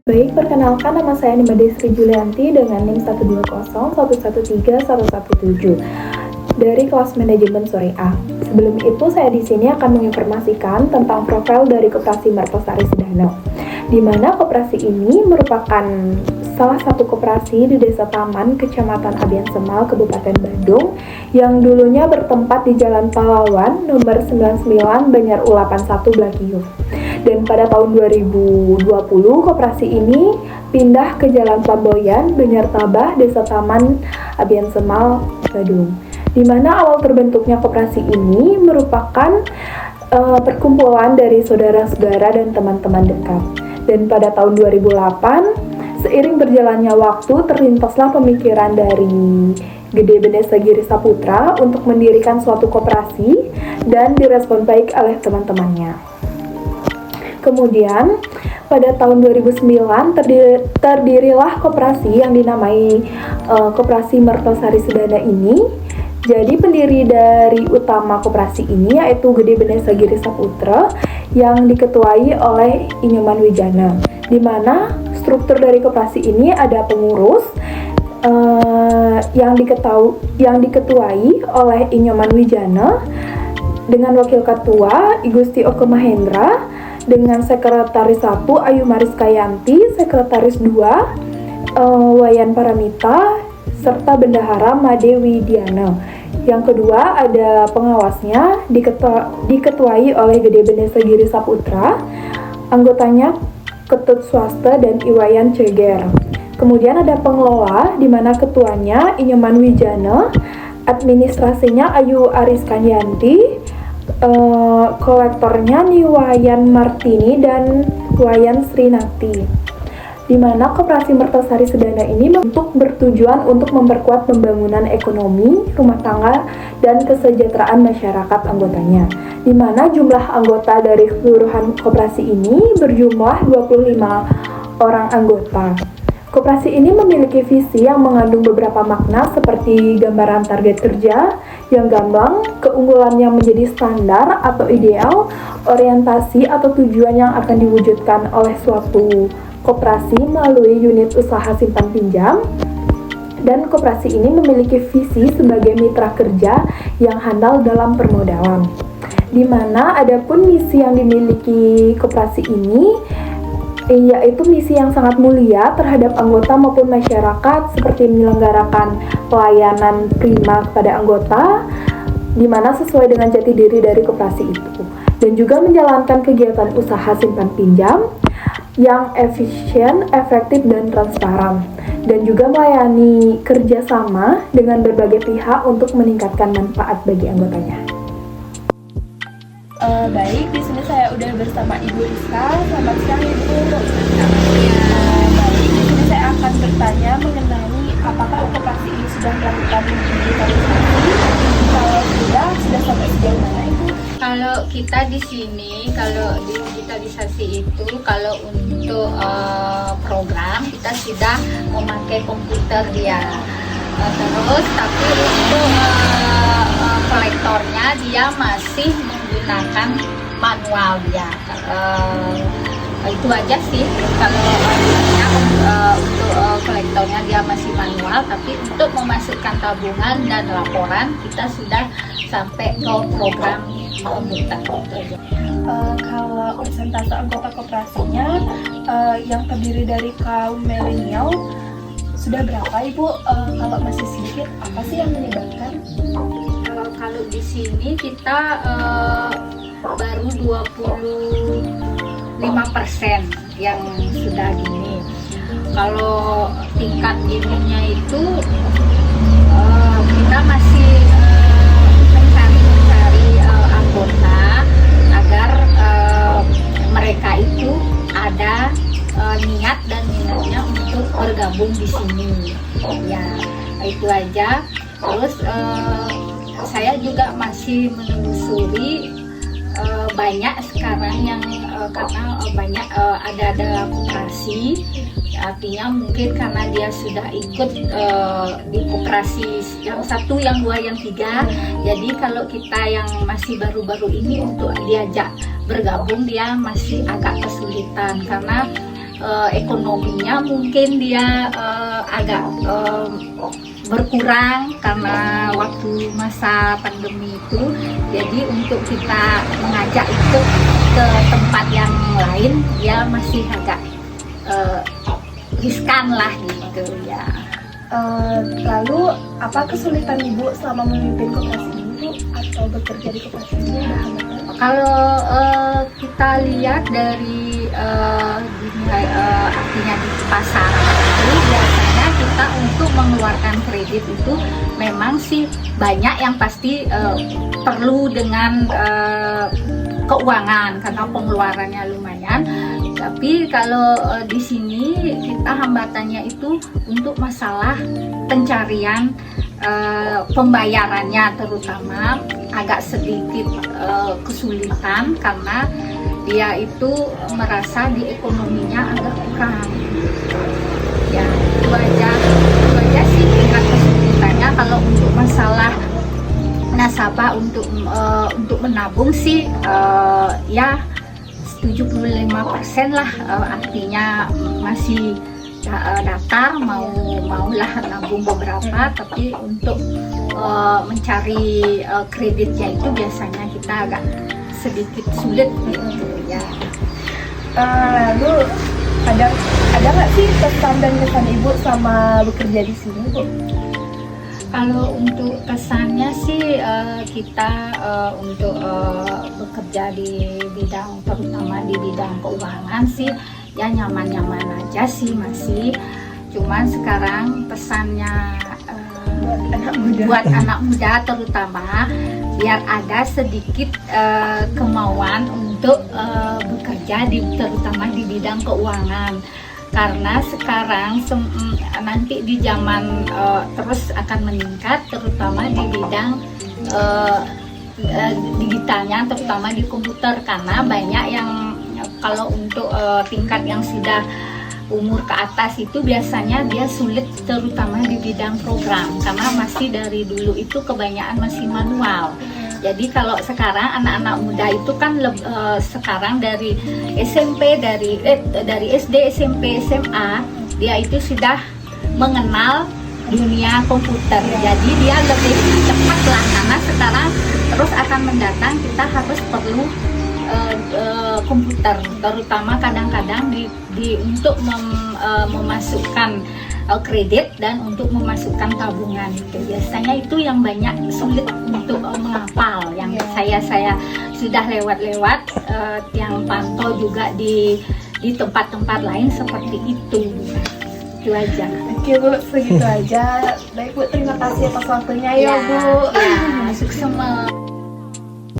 Baik, perkenalkan nama saya Nimade Sri Julianti dengan NIM 12011131117 dari kelas manajemen Sore A. Sebelum itu, saya di sini akan menginformasikan tentang profil dari Koperasi Mertosari Sedana, di mana koperasi ini merupakan salah satu koperasi di Desa Taman, Kecamatan Abian Semal, Kabupaten Bandung, yang dulunya bertempat di Jalan Pahlawan, nomor 99, Banjar Ulapan 1, Blakiuk. Dan pada tahun 2020, koperasi ini pindah ke Jalan Flamboyan, Banjar Tabah, Desa Taman, Abian Semal, Bandung. Di mana awal terbentuknya koperasi ini merupakan perkumpulan dari saudara-saudara dan teman-teman dekat. Dan pada tahun 2008, seiring berjalannya waktu, terlintaslah pemikiran dari Gede Benesa Giri Saputra untuk mendirikan suatu koperasi dan direspon baik oleh teman-temannya. Kemudian, pada tahun 2009 terdirilah koperasi yang dinamai Koperasi Mertosari Sedana ini. Jadi pendiri dari utama koperasi ini yaitu Gede Benesa Giri Saputra yang diketuai oleh Inyoman Wijana, di mana struktur dari koperasi ini ada pengurus yang diketuai oleh Inyoman Wijana dengan wakil ketua Igusti Oke Mahendra, dengan sekretaris 1 Ayu Mariska Yanti, sekretaris 2 Wayan Paramita, serta bendahara Made Widiana. Yang kedua ada pengawasnya diketuai oleh Gede Benesa Giri Saputra, anggotanya Ketut Swasta dan Iwayan Ceger. Kemudian ada pengelola di mana ketuanya Inyoman Wijana, administrasinya Ayu Ariska Yanti, kolektornya Niwayan Martini dan Wayan Srinakti. Di mana Koperasi Mertosari Sedana ini bertujuan untuk memperkuat pembangunan ekonomi, rumah tangga, dan kesejahteraan masyarakat anggotanya. Di mana jumlah anggota dari keseluruhan koperasi ini berjumlah 25 orang anggota. Koperasi ini memiliki visi yang mengandung beberapa makna seperti gambaran target kerja yang gamblang, keunggulan yang menjadi standar atau ideal, orientasi atau tujuan yang akan diwujudkan oleh suatu koperasi melalui unit usaha simpan pinjam, dan koperasi ini memiliki visi sebagai mitra kerja yang handal dalam permodalan. Di mana adapun misi yang dimiliki koperasi ini yaitu misi yang sangat mulia terhadap anggota maupun masyarakat, seperti menyelenggarakan pelayanan prima kepada anggota di mana sesuai dengan jati diri dari koperasi itu, dan juga menjalankan kegiatan usaha simpan pinjam yang efisien, efektif, dan transparan, dan juga melayani kerjasama dengan berbagai pihak untuk meningkatkan manfaat bagi anggotanya. Baik, di sini saya udah bersama Ibu Rizka. Selamat siang, Ibu. Baik, di sini saya akan bertanya mengenai apakah koperasi ini sudah melakukan digitalisasi. Kalau sudah sampai sejauh mana, Ibu? Kalau kita di sini, kalau di digitalisasi itu, kalau untuk program kita sudah memakai komputer dia. Terus tapi untuk kolektornya dia masih menggunakan manual dia. Itu aja sih. Kalau untuk kolektornya dia masih manual, tapi untuk memasukkan tabungan dan laporan kita sudah sampai ke program komputer. Kalau persentase anggota koperasinya yang terdiri dari kaum milenial sudah berapa, Ibu? Kalau masih sedikit, apa sih yang menyebabkan? Kalau di sini kita baru 25% yang sudah gini. Kalau tingkat gininya itu kita masih mencari anggota agar mereka itu ada niat dan minatnya untuk bergabung di sini. Ya, itu aja. Terus saya juga masih menelusuri banyak sekarang yang karena banyak ada koperasi, artinya mungkin karena dia sudah ikut di koperasi yang 1, yang 2, yang 3. Jadi kalau kita yang masih baru-baru ini untuk diajak bergabung dia masih agak kesulitan karena ekonominya mungkin dia agak berkurang karena waktu masa pandemi itu. Jadi untuk kita mengajak itu ke tempat yang lain, dia masih agak riskan lah gitu ya. Lalu apa kesulitan Ibu selama memimpin koperasi Ibu atau bekerja di koperasi ini? Kalau kita lihat dari artinya di pasar itu biasanya kita untuk mengeluarkan kredit itu memang sih banyak yang pasti perlu dengan keuangan karena pengeluarannya lumayan. Tapi kalau di sini kita hambatannya itu untuk masalah pencarian pembayarannya, terutama agak sedikit kesulitan karena dia itu merasa di ekonominya agak kurang. Ya itu aja sih tingkat kesulitannya. Kalau untuk masalah nasabah untuk menabung sih ya 75% lah, artinya masih datar, maulah nabung beberapa, tapi untuk mencari kreditnya itu biasanya kita agak sedikit sulit gitu ya. Lalu ada nggak sih pesan dan kesan Ibu selama bekerja di sini, Bu? Kalau untuk kesannya sih kita untuk bekerja di bidang, terutama di bidang keuangan sih ya nyaman-nyaman aja sih masih. Cuman sekarang pesannya buat anak muda terutama biar ada sedikit kemauan untuk bekerja terutama di bidang keuangan. Karena sekarang nanti di zaman terus akan meningkat, terutama di bidang digitalnya, terutama di komputer, karena banyak yang kalau untuk tingkat yang sudah umur ke atas itu biasanya dia sulit, terutama di bidang program, karena masih dari dulu itu kebanyakan masih manual. Jadi kalau sekarang anak-anak muda itu kan sekarang dari SMP, dari SD, SMP, SMA, dia itu sudah mengenal dunia komputer. Jadi dia lebih cepat lah, karena sekarang terus akan mendatang kita harus perlu komputer, terutama kadang-kadang untuk memasukkan kredit dan untuk memasukkan tabungan itu biasanya itu yang banyak sulit untuk menghafal. Yang saya sudah lewat-lewat yang pantau juga di tempat-tempat lain seperti itu aja. Oke Bu, segitu aja. Baik Bu, terima kasih atas waktunya ya Bu. Ya, sukses.